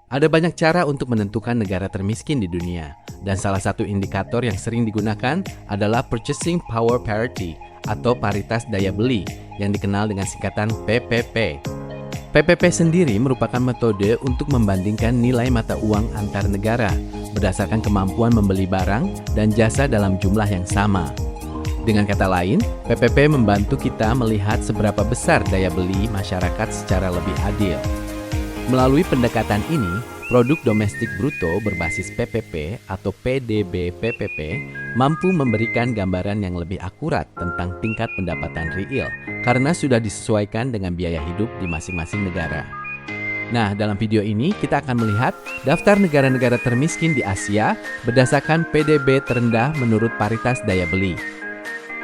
Ada banyak cara untuk menentukan negara termiskin di dunia, dan salah satu indikator yang sering digunakan adalah Purchasing Power Parity atau paritas daya beli yang dikenal dengan singkatan PPP. PPP sendiri merupakan metode untuk membandingkan nilai mata uang antar negara berdasarkan kemampuan membeli barang dan jasa dalam jumlah yang sama. Dengan kata lain, PPP membantu kita melihat seberapa besar daya beli masyarakat secara lebih adil. Melalui pendekatan ini, produk domestik bruto berbasis PPP atau PDB PPP mampu memberikan gambaran yang lebih akurat tentang tingkat pendapatan real karena sudah disesuaikan dengan biaya hidup di masing-masing negara. Nah, dalam video ini kita akan melihat daftar negara-negara termiskin di Asia berdasarkan PDB terendah menurut paritas daya beli.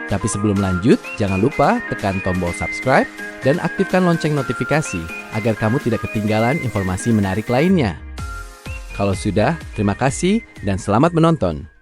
Tapi sebelum lanjut, jangan lupa tekan tombol subscribe dan aktifkan lonceng notifikasi agar kamu tidak ketinggalan informasi menarik lainnya. Kalau sudah, terima kasih dan selamat menonton.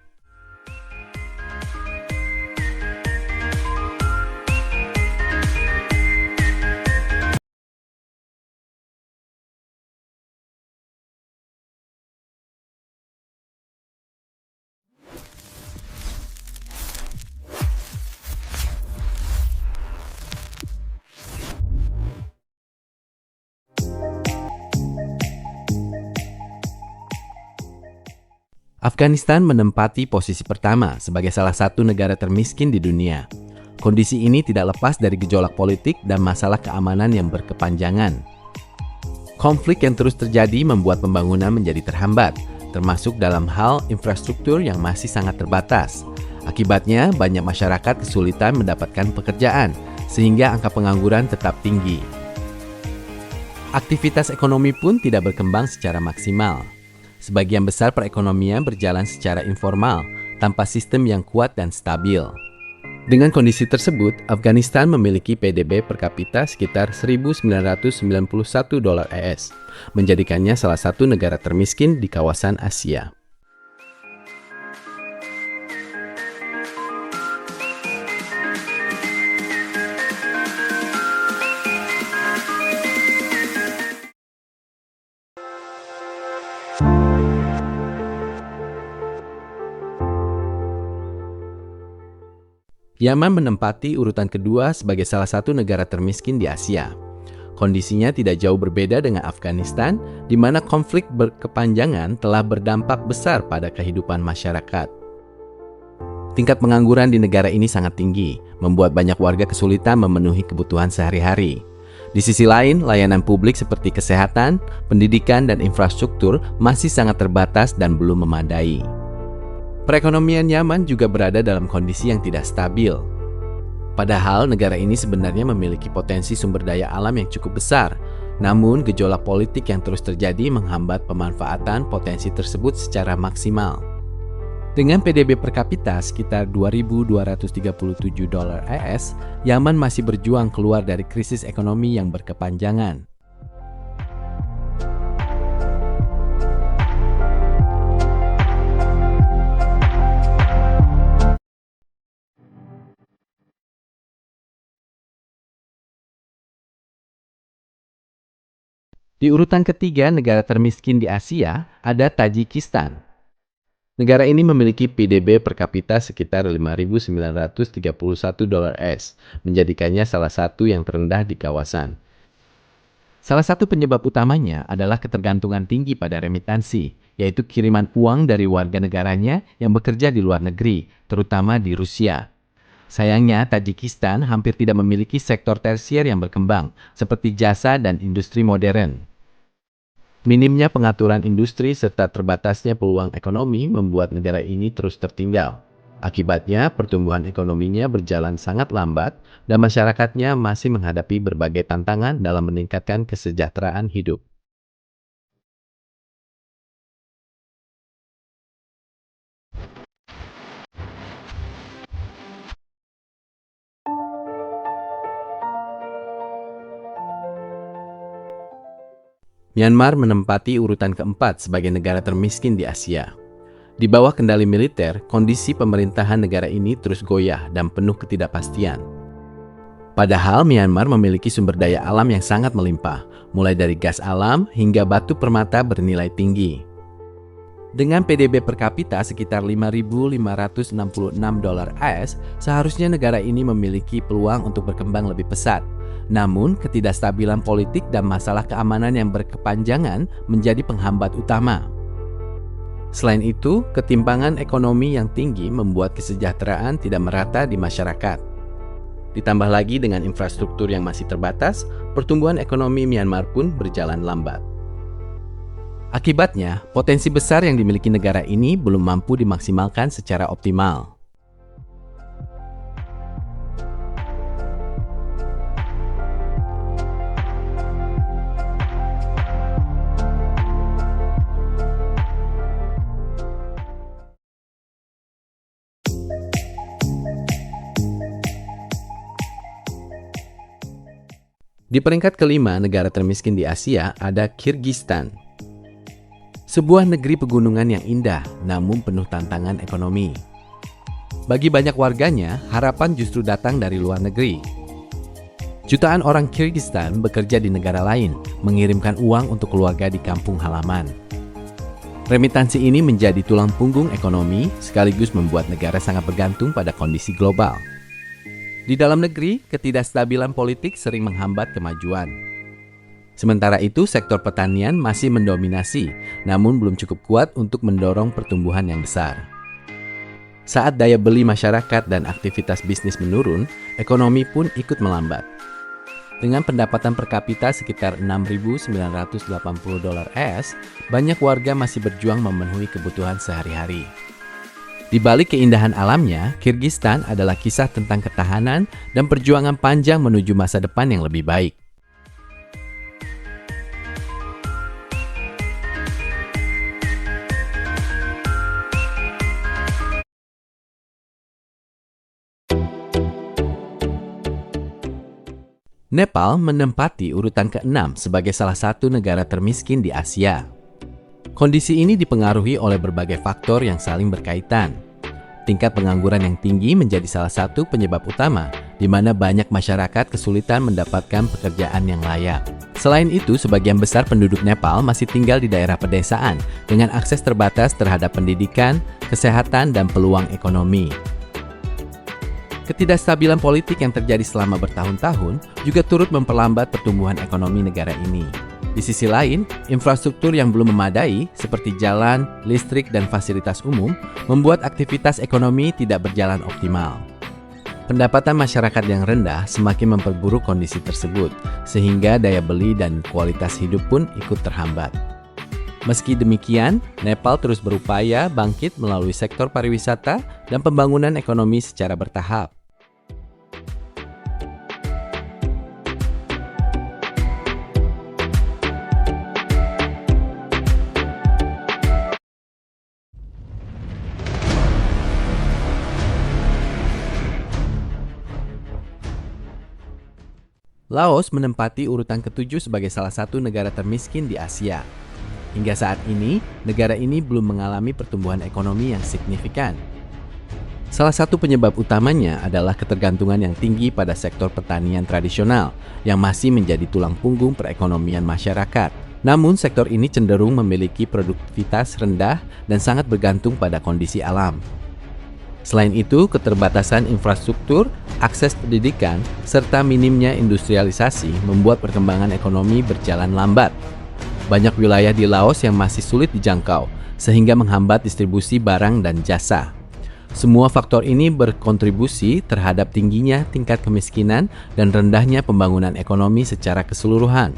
Afghanistan menempati posisi pertama sebagai salah satu negara termiskin di dunia. Kondisi ini tidak lepas dari gejolak politik dan masalah keamanan yang berkepanjangan. Konflik yang terus terjadi membuat pembangunan menjadi terhambat, termasuk dalam hal infrastruktur yang masih sangat terbatas. Akibatnya, banyak masyarakat kesulitan mendapatkan pekerjaan, sehingga angka pengangguran tetap tinggi. Aktivitas ekonomi pun tidak berkembang secara maksimal. Sebagian besar perekonomian berjalan secara informal, tanpa sistem yang kuat dan stabil. Dengan kondisi tersebut, Afghanistan memiliki PDB per kapita sekitar $1.991 AS, menjadikannya salah satu negara termiskin di kawasan Asia. Yaman menempati urutan kedua sebagai salah satu negara termiskin di Asia. Kondisinya tidak jauh berbeda dengan Afghanistan, di mana konflik berkepanjangan telah berdampak besar pada kehidupan masyarakat. Tingkat pengangguran di negara ini sangat tinggi, membuat banyak warga kesulitan memenuhi kebutuhan sehari-hari. Di sisi lain, layanan publik seperti kesehatan, pendidikan, dan infrastruktur masih sangat terbatas dan belum memadai. Perekonomian Yaman juga berada dalam kondisi yang tidak stabil. Padahal negara ini sebenarnya memiliki potensi sumber daya alam yang cukup besar, namun gejolak politik yang terus terjadi menghambat pemanfaatan potensi tersebut secara maksimal. Dengan PDB per kapita sekitar $2.237 AS, Yaman masih berjuang keluar dari krisis ekonomi yang berkepanjangan. Di urutan ketiga negara termiskin di Asia ada Tajikistan. Negara ini memiliki PDB per kapita sekitar $5.931 AS, menjadikannya salah satu yang terendah di kawasan. Salah satu penyebab utamanya adalah ketergantungan tinggi pada remitansi, yaitu kiriman uang dari warga negaranya yang bekerja di luar negeri, terutama di Rusia. Sayangnya, Tajikistan hampir tidak memiliki sektor tersier yang berkembang, seperti jasa dan industri modern. Minimnya pengaturan industri serta terbatasnya peluang ekonomi membuat negara ini terus tertinggal. Akibatnya, pertumbuhan ekonominya berjalan sangat lambat dan masyarakatnya masih menghadapi berbagai tantangan dalam meningkatkan kesejahteraan hidup. Myanmar menempati urutan keempat sebagai negara termiskin di Asia. Di bawah kendali militer, kondisi pemerintahan negara ini terus goyah dan penuh ketidakpastian. Padahal Myanmar memiliki sumber daya alam yang sangat melimpah, mulai dari gas alam hingga batu permata bernilai tinggi. Dengan PDB per kapita sekitar 5.566 dolar AS, seharusnya negara ini memiliki peluang untuk berkembang lebih pesat. Namun, ketidakstabilan politik dan masalah keamanan yang berkepanjangan menjadi penghambat utama. Selain itu, ketimpangan ekonomi yang tinggi membuat kesejahteraan tidak merata di masyarakat. Ditambah lagi dengan infrastruktur yang masih terbatas, pertumbuhan ekonomi Myanmar pun berjalan lambat. Akibatnya, potensi besar yang dimiliki negara ini belum mampu dimaksimalkan secara optimal. Di peringkat kelima negara termiskin di Asia ada Kyrgyzstan. Sebuah negeri pegunungan yang indah, namun penuh tantangan ekonomi. Bagi banyak warganya, harapan justru datang dari luar negeri. Jutaan orang Kyrgyzstan bekerja di negara lain, mengirimkan uang untuk keluarga di kampung halaman. Remitansi ini menjadi tulang punggung ekonomi, sekaligus membuat negara sangat bergantung pada kondisi global. Di dalam negeri, ketidakstabilan politik sering menghambat kemajuan. Sementara itu, sektor pertanian masih mendominasi, namun belum cukup kuat untuk mendorong pertumbuhan yang besar. Saat daya beli masyarakat dan aktivitas bisnis menurun, ekonomi pun ikut melambat. Dengan pendapatan per kapita sekitar 6.980 dolar AS, banyak warga masih berjuang memenuhi kebutuhan sehari-hari. Di balik keindahan alamnya, Kyrgyzstan adalah kisah tentang ketahanan dan perjuangan panjang menuju masa depan yang lebih baik. Nepal menempati urutan ke-6 sebagai salah satu negara termiskin di Asia. Kondisi ini dipengaruhi oleh berbagai faktor yang saling berkaitan. Tingkat pengangguran yang tinggi menjadi salah satu penyebab utama, di mana banyak masyarakat kesulitan mendapatkan pekerjaan yang layak. Selain itu, sebagian besar penduduk Nepal masih tinggal di daerah pedesaan dengan akses terbatas terhadap pendidikan, kesehatan, dan peluang ekonomi. Ketidakstabilan politik yang terjadi selama bertahun-tahun juga turut memperlambat pertumbuhan ekonomi negara ini. Di sisi lain, infrastruktur yang belum memadai seperti jalan, listrik, dan fasilitas umum membuat aktivitas ekonomi tidak berjalan optimal. Pendapatan masyarakat yang rendah semakin memperburuk kondisi tersebut, sehingga daya beli dan kualitas hidup pun ikut terhambat. Meski demikian, Nepal terus berupaya bangkit melalui sektor pariwisata dan pembangunan ekonomi secara bertahap. Laos menempati urutan ke-7 sebagai salah satu negara termiskin di Asia. Hingga saat ini, negara ini belum mengalami pertumbuhan ekonomi yang signifikan. Salah satu penyebab utamanya adalah ketergantungan yang tinggi pada sektor pertanian tradisional yang masih menjadi tulang punggung perekonomian masyarakat. Namun, sektor ini cenderung memiliki produktivitas rendah dan sangat bergantung pada kondisi alam. Selain itu, keterbatasan infrastruktur, akses pendidikan, serta minimnya industrialisasi membuat perkembangan ekonomi berjalan lambat. Banyak wilayah di Laos yang masih sulit dijangkau, sehingga menghambat distribusi barang dan jasa. Semua faktor ini berkontribusi terhadap tingginya tingkat kemiskinan dan rendahnya pembangunan ekonomi secara keseluruhan.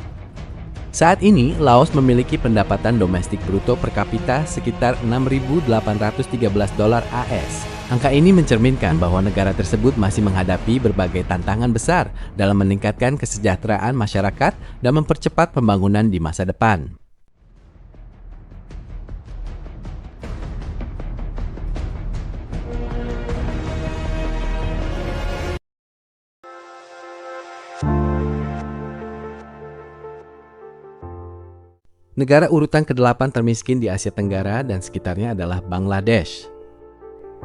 Saat ini, Laos memiliki pendapatan domestik bruto per kapita sekitar 6.813 dolar AS. Angka ini mencerminkan bahwa negara tersebut masih menghadapi berbagai tantangan besar dalam meningkatkan kesejahteraan masyarakat dan mempercepat pembangunan di masa depan. Negara urutan ke-8 termiskin di Asia Tenggara dan sekitarnya adalah Bangladesh.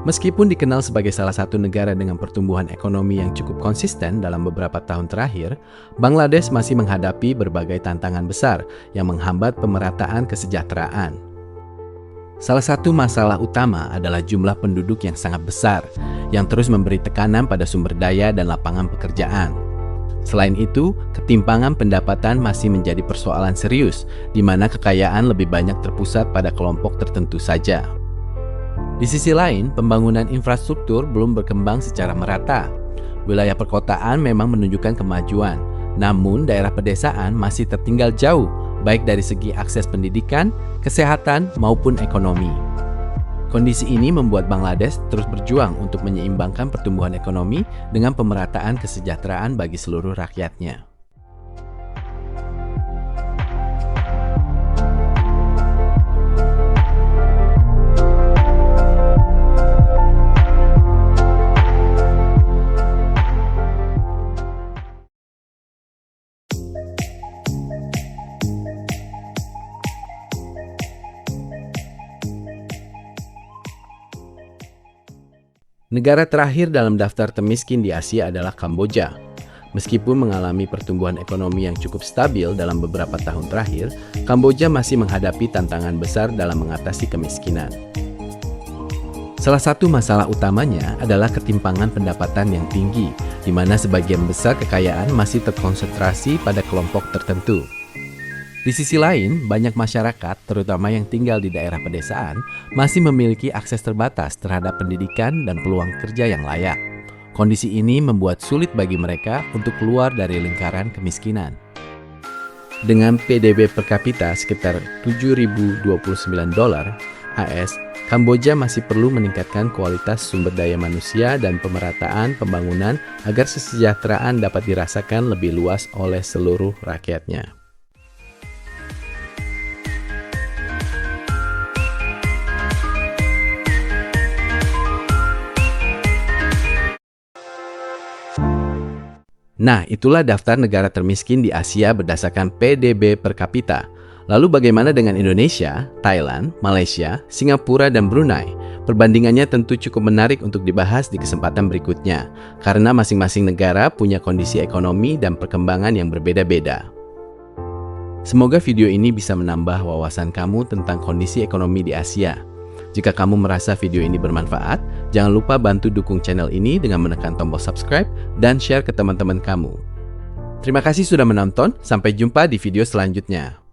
Meskipun dikenal sebagai salah satu negara dengan pertumbuhan ekonomi yang cukup konsisten dalam beberapa tahun terakhir, Bangladesh masih menghadapi berbagai tantangan besar yang menghambat pemerataan kesejahteraan. Salah satu masalah utama adalah jumlah penduduk yang sangat besar, yang terus memberi tekanan pada sumber daya dan lapangan pekerjaan. Selain itu, ketimpangan pendapatan masih menjadi persoalan serius, di mana kekayaan lebih banyak terpusat pada kelompok tertentu saja. Di sisi lain, pembangunan infrastruktur belum berkembang secara merata. Wilayah perkotaan memang menunjukkan kemajuan, namun daerah pedesaan masih tertinggal jauh, baik dari segi akses pendidikan, kesehatan, maupun ekonomi. Kondisi ini membuat Bangladesh terus berjuang untuk menyeimbangkan pertumbuhan ekonomi dengan pemerataan kesejahteraan bagi seluruh rakyatnya. Negara terakhir dalam daftar termiskin di Asia adalah Kamboja. Meskipun mengalami pertumbuhan ekonomi yang cukup stabil dalam beberapa tahun terakhir, Kamboja masih menghadapi tantangan besar dalam mengatasi kemiskinan. Salah satu masalah utamanya adalah ketimpangan pendapatan yang tinggi, di mana sebagian besar kekayaan masih terkonsentrasi pada kelompok tertentu. Di sisi lain, banyak masyarakat, terutama yang tinggal di daerah pedesaan, masih memiliki akses terbatas terhadap pendidikan dan peluang kerja yang layak. Kondisi ini membuat sulit bagi mereka untuk keluar dari lingkaran kemiskinan. Dengan PDB per kapita sekitar $7.029 AS, Kamboja masih perlu meningkatkan kualitas sumber daya manusia dan pemerataan pembangunan agar kesejahteraan dapat dirasakan lebih luas oleh seluruh rakyatnya. Nah, itulah daftar negara termiskin di Asia berdasarkan PDB per kapita. Lalu bagaimana dengan Indonesia, Thailand, Malaysia, Singapura, dan Brunei? Perbandingannya tentu cukup menarik untuk dibahas di kesempatan berikutnya, karena masing-masing negara punya kondisi ekonomi dan perkembangan yang berbeda-beda. Semoga video ini bisa menambah wawasan kamu tentang kondisi ekonomi di Asia. Jika kamu merasa video ini bermanfaat, jangan lupa bantu dukung channel ini dengan menekan tombol subscribe dan share ke teman-teman kamu. Terima kasih sudah menonton, sampai jumpa di video selanjutnya.